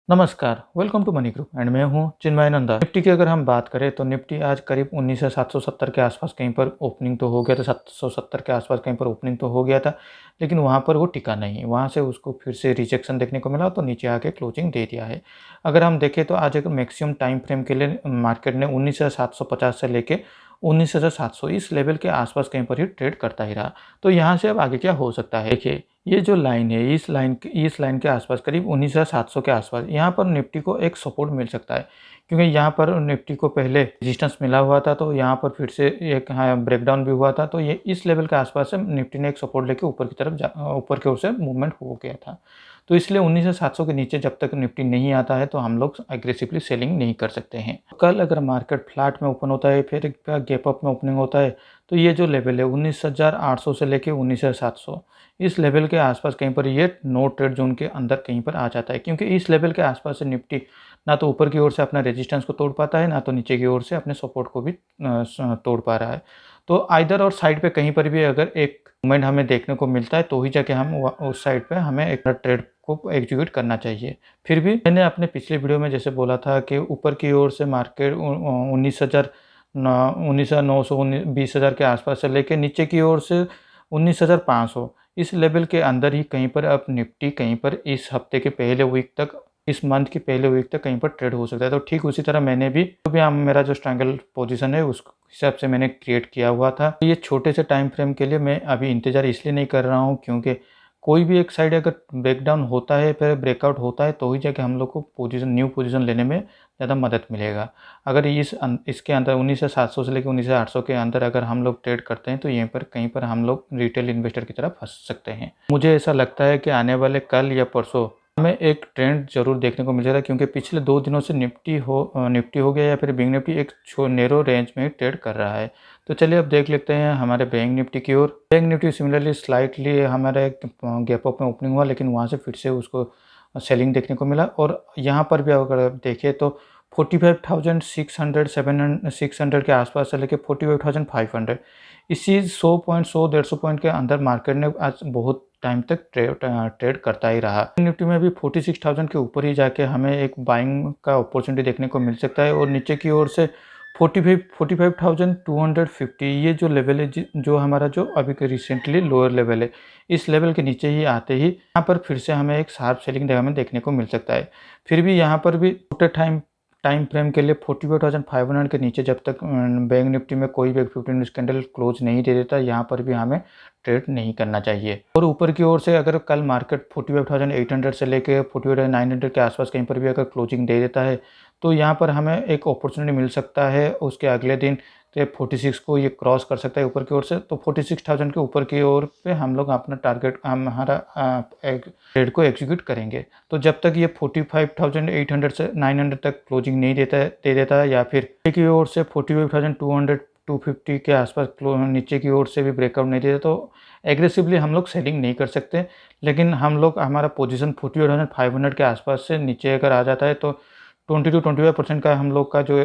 नमस्कार, welcome to money group and मैं हूं चिन्मय नंदा। निफ्टी की अगर हम बात करें तो निफ्टी आज करीब 19,770 के आसपास कहीं पर ओपनिंग तो हो गया था, 770 के आसपास कहीं पर ओपनिंग तो हो गया था, लेकिन वहां पर वो टिका नहीं। वहां से उसको फिर से रिजेक्शन देखने को मिला तो नीचे आके क्लोजिंग दे दिया है। अगर हम देखें तो आज एक मैक्सिमम टाइम फ्रेम के लिए मार्केट ने 19,750 से लेके 19,700 इस लेवल के आसपास कहीं पर ही ट्रेड करता ही रहा। तो यहाँ से अब आगे क्या हो सकता है, देखिए ये जो लाइन है इस लाइन के आसपास करीब 19,700 के आसपास यहाँ पर निफ्टी को एक सपोर्ट मिल सकता है, क्योंकि यहाँ पर निफ्टी को पहले रेजिस्टेंस मिला हुआ था, तो यहाँ पर फिर से एक ब्रेकडाउन भी हुआ था। तो ये इस लेवल के आसपास से निफ्टी ने एक सपोर्ट लेके ऊपर की तरफ ऊपर की ओर से मूवमेंट हो गया था। तो इसलिए 19,700 के नीचे जब तक निफ्टी नहीं आता है तो हम लोग एग्रेसिवली सेलिंग नहीं कर सकते हैं। कल अगर मार्केट फ्लैट में ओपन होता है, फिर गैप अप में ओपनिंग होता है, तो ये जो लेवल है 19,800 से लेके 19,700 इस लेवल के आसपास कहीं पर ये नो ट्रेड जोन के अंदर कहीं पर आ जाता है, क्योंकि इस लेवल के आसपास से निफ्टी ना तो ऊपर की ओर से अपना रेजिस्टेंस को तोड़ पाता है, ना तो नीचे की ओर से अपने सपोर्ट को भी तोड़ पा रहा है। तो आइदर और साइड पे कहीं पर भी अगर एक मूवमेंट हमें देखने को मिलता है तो ही जाके हम उस साइड पे हमें एक ट्रेड को एग्जीक्यूट करना चाहिए। फिर भी मैंने अपने पिछले वीडियो में जैसे बोला था कि ऊपर की ओर से मार्केट 19,900 20,000 के आसपास से लेके नीचे की ओर से 19,500 इस लेवल के अंदर ही कहीं पर अब निफ्टी कहीं पर इस हफ्ते के पहले वीक तक, इस मंथ के पहले वीक तक कहीं पर ट्रेड हो सकता है। तो ठीक उसी तरह मैंने भी मेरा जो स्ट्रैंगल पोजीशन है उस हिसाब से मैंने क्रिएट किया हुआ था। ये छोटे से टाइम फ्रेम के लिए मैं अभी इंतज़ार इसलिए नहीं कर रहा हूँ, क्योंकि कोई भी एक साइड अगर ब्रेकडाउन होता है, फिर ब्रेकआउट होता है, तो ही जाके हम लोग को न्यू पोजीशन लेने में ज़्यादा मदद मिलेगा। अगर इसके अंदर 19,700 से लेकर 19,800 के अंदर अगर हम लोग ट्रेड करते हैं तो यहीं पर कहीं पर हम लोग रिटेल इन्वेस्टर की तरह फंस सकते हैं। मुझे ऐसा लगता है कि आने वाले कल या परसों हमें एक ट्रेंड ज़रूर देखने को मिल जाएगा, क्योंकि पिछले 2 दिनों से निफ्टी हो गया या फिर बैंक निफ्टी एक नैरो रेंज में ट्रेड कर रहा है। तो चलिए अब देख लेते हैं हमारे बैंक निफ्टी की ओर। बैंक निफ्टी सिमिलरली स्लाइटली हमारा एक गैप अप में ओपनिंग हुआ, लेकिन वहाँ से फिर से उसको सेलिंग देखने को मिला, और यहाँ पर भी अगर आप देखें तो 45,600 600 के आसपास से लेके 45,500 इसी 100 पॉइंट 100-150 पॉइंट के अंदर मार्केट ने आज बहुत टाइम तक ट्रेड करता ही रहा। निफ्टी में भी 46,000 के ऊपर ही जाके हमें एक बाइंग का अपॉर्चुनिटी देखने को मिल सकता है, और नीचे की ओर से 45,250 ये जो लेवल है, जो हमारा जो अभी के रिसेंटली लोअर लेवल है, इस लेवल के नीचे ही आते ही यहाँ पर फिर से हमें एक शार्प सेलिंग हमें देखने को मिल सकता है। फिर भी यहाँ पर भी छोटे टाइम फ्रेम के लिए 45,500 के नीचे जब तक बैंक निफ्टी में कोई भी 15 मिनट कैंडल क्लोज नहीं दे देता, यहाँ पर भी हमें ट्रेड नहीं करना चाहिए। और ऊपर की ओर से अगर कल मार्केट 45,800 से लेके 45,900 के आसपास कहीं पर भी अगर क्लोजिंग दे देता है, तो यहाँ पर हमें एक अपॉर्चुनिटी मिल सकता है उसके अगले दिन, तो 46 को ये क्रॉस कर सकता है ऊपर की ओर से। तो 46,000 के ऊपर की ओर पे हम लोग अपना टारगेट हमारा एक ट्रेड को एग्जीक्यूट करेंगे। तो जब तक ये 45,800 से 900 तक क्लोजिंग नहीं दे देता है, या फिर नीचे की ओर से 45,200 250 के आसपास नीचे की ओर से भी ब्रेकआउट नहीं देता, तो एग्रेसिवली हम लोग सेलिंग नहीं कर सकते। लेकिन हम लोग हमारा पोजीशन 48,500 के आसपास से नीचे अगर आ जाता है तो 20-25% का हम लोग का जो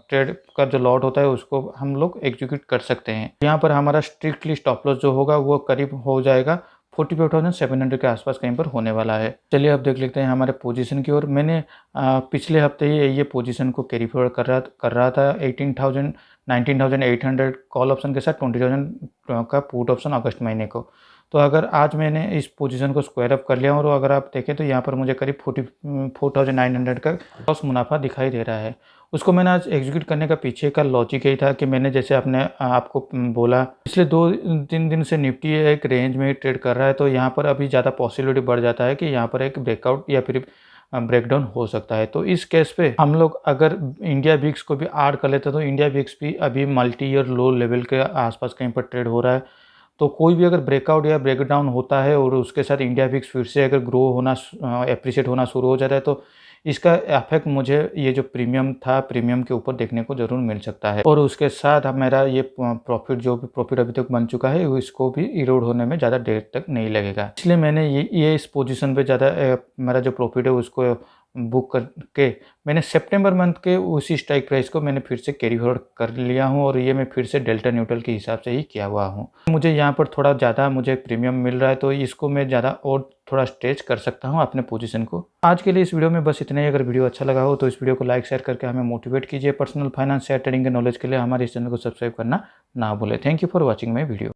ट्रेड का जो लॉट होता है उसको हम लोग एग्जीक्यूट कर सकते हैं। यहाँ पर हमारा स्ट्रिक्टली स्टॉप लॉस जो होगा वो करीब हो जाएगा 45,700 के आसपास कहीं पर होने वाला है। चलिए अब देख लेते हैं हमारे पोजीशन की ओर। मैंने पिछले हफ्ते ही ये पोजीशन को कैरी फॉरवर्ड कर रहा था 19,800 कॉल ऑप्शन के साथ 20,000 का पुट ऑप्शन अगस्त महीने को। तो अगर आज मैंने इस पोजीशन को स्क्वायर अप कर लिया, और अगर आप देखें तो यहाँ पर मुझे करीब 44,900 का लॉस मुनाफा दिखाई दे रहा है। उसको मैंने आज एग्जीक्यूट करने का पीछे का लॉजिक यही था कि मैंने जैसे अपने आपको बोला, पिछले 2-3 दिन से निफ्टी एक रेंज में ट्रेड कर रहा है, तो यहाँ पर अभी ज़्यादा पॉसिबिलिटी बढ़ जाता है कि यहाँ पर एक ब्रेकआउट या फिर ब्रेकडाउन हो सकता है। तो इस केस पे हम लोग अगर इंडिया विक्स को भी ऐड कर लेते हैं, तो इंडिया विक्स भी अभी मल्टी ईयर लो लेवल के आसपास कहीं पर ट्रेड हो रहा है। तो कोई भी अगर ब्रेकआउट या ब्रेकडाउन होता है और उसके साथ इंडिया विक्स फिर से अगर ग्रो होना एप्रिशिएट होना शुरू हो जाता है, तो इसका इफेक्ट मुझे ये जो प्रीमियम था, प्रीमियम के ऊपर देखने को ज़रूर मिल सकता है। और उसके साथ अब मेरा ये प्रॉफिट अभी तक बन चुका है, इसको भी इरोड होने में ज़्यादा देर तक नहीं लगेगा। इसलिए मैंने ये इस पोजीशन पे ज़्यादा मेरा जो प्रॉफिट है उसको बुक करके मैंने सितंबर मंथ के उसी स्ट्राइक प्राइस को मैंने फिर से कैरी फॉरवर्ड कर लिया हूँ और ये मैं फिर से डेल्टा न्यूट्रल के हिसाब से ही किया हुआ हूँ। मुझे यहाँ पर थोड़ा ज़्यादा मुझे प्रीमियम मिल रहा है तो इसको मैं ज़्यादा और थोड़ा स्ट्रेच कर सकता हूँ अपने पोजीशन को। आज के लिए इस वीडियो में बस इतना ही। अगर वीडियो अच्छा लगा हो तो इस वीडियो को लाइक शेयर करके हमें मोटिवेट कीजिए। पर्सनल फाइनेंस शेयर ट्रेडिंग के नॉलेज के लिए हमारे इस चैनल को सब्सक्राइब करना ना भूलें। Thank you for watching my video.